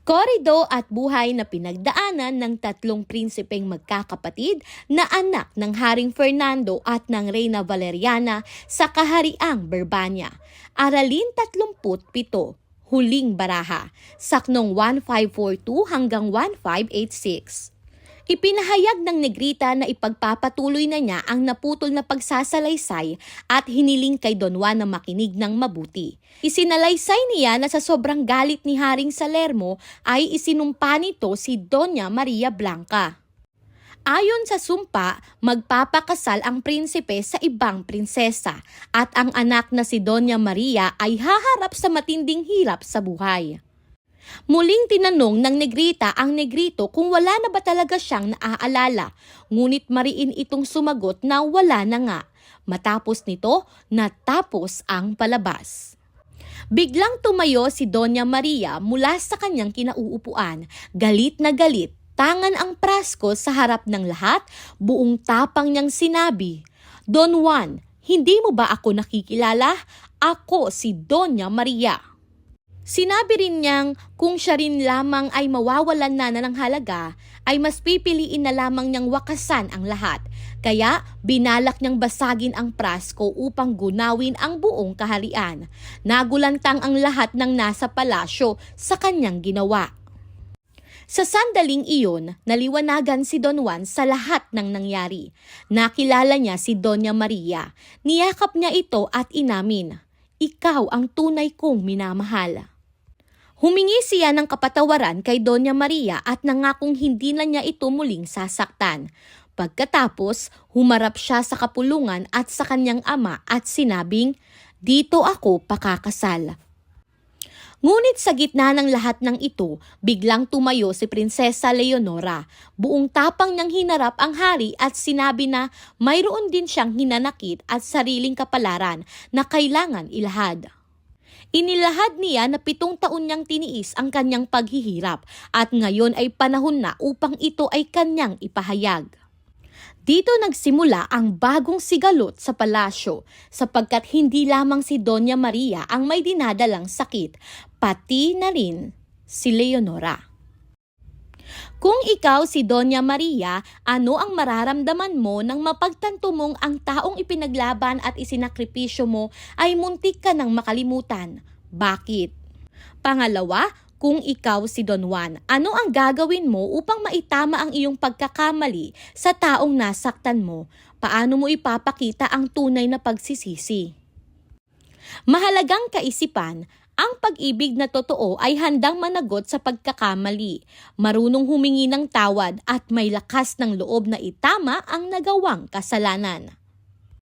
Korido at buhay na pinagdaanan ng tatlong prinsipeng magkakapatid na anak ng Haring Fernando at ng Reyna Valeriana sa Kahariang Berbanya. Aralin 37, Huling Baraha, saknong 1542 hanggang 1586. Ipinahayag ng Negrita na ipagpapatuloy na niya ang naputol na pagsasalaysay at hiniling kay Don Juan na makinig ng mabuti. Isinalaysay niya na sa sobrang galit ni Haring Salermo ay isinumpa nito si Doña Maria Blanca. Ayon sa sumpa, magpapakasal ang prinsipe sa ibang prinsesa at ang anak na si Doña Maria ay haharap sa matinding hirap sa buhay. Muling tinanong ng Negrita ang Negrito kung wala na ba talaga siyang naaalala, ngunit mariin itong sumagot na wala na nga. Matapos nito, natapos ang palabas. Biglang tumayo si Doña Maria mula sa kanyang kinauupuan, galit na galit, tangan ang prasko sa harap ng lahat, buong tapang niyang sinabi, "Don Juan, hindi mo ba ako nakikilala? Ako si Doña Maria." Sinabi rin niyang kung siya rin lamang ay mawawalan na ng halaga, ay mas pipiliin na lamang niyang wakasan ang lahat. Kaya binalak niyang basagin ang prasko upang gunawin ang buong kaharian. Nagulantang ang lahat ng nasa palasyo sa kanyang ginawa. Sa sandaling iyon, naliwanagan si Don Juan sa lahat ng nangyari. Nakilala niya si Doña Maria. Niyakap niya ito at inamin, "Ikaw ang tunay kong minamahal." Humingi siya ng kapatawaran kay Doña Maria at nangakong hindi na niya ito muling sasaktan. Pagkatapos, humarap siya sa kapulungan at sa kanyang ama at sinabing, "Dito ako pakakasal." Ngunit sa gitna ng lahat ng ito, biglang tumayo si Prinsesa Leonora. Buong tapang niyang hinarap ang hari at sinabi na mayroon din siyang hinanakit at sariling kapalaran na kailangan ilahad. Inilahad niya na 7 taon niyang tiniis ang kanyang paghihirap at ngayon ay panahon na upang ito ay kanyang ipahayag. Dito nagsimula ang bagong sigalot sa palasyo sapagkat hindi lamang si Doña Maria ang may dinadalang sakit, pati na rin si Leonora. Kung ikaw si Doña Maria, ano ang mararamdaman mo nang mapagtanto mong ang taong ipinaglaban at isinakripisyo mo ay muntik ka nang makalimutan? Bakit? Pangalawa, kung ikaw si Don Juan, ano ang gagawin mo upang maitama ang iyong pagkakamali sa taong nasaktan mo? Paano mo ipapakita ang tunay na pagsisisi? Mahalagang kaisipan, ang pag-ibig na totoo ay handang managot sa pagkakamali, marunong humingi ng tawad at may lakas ng loob na itama ang nagawang kasalanan.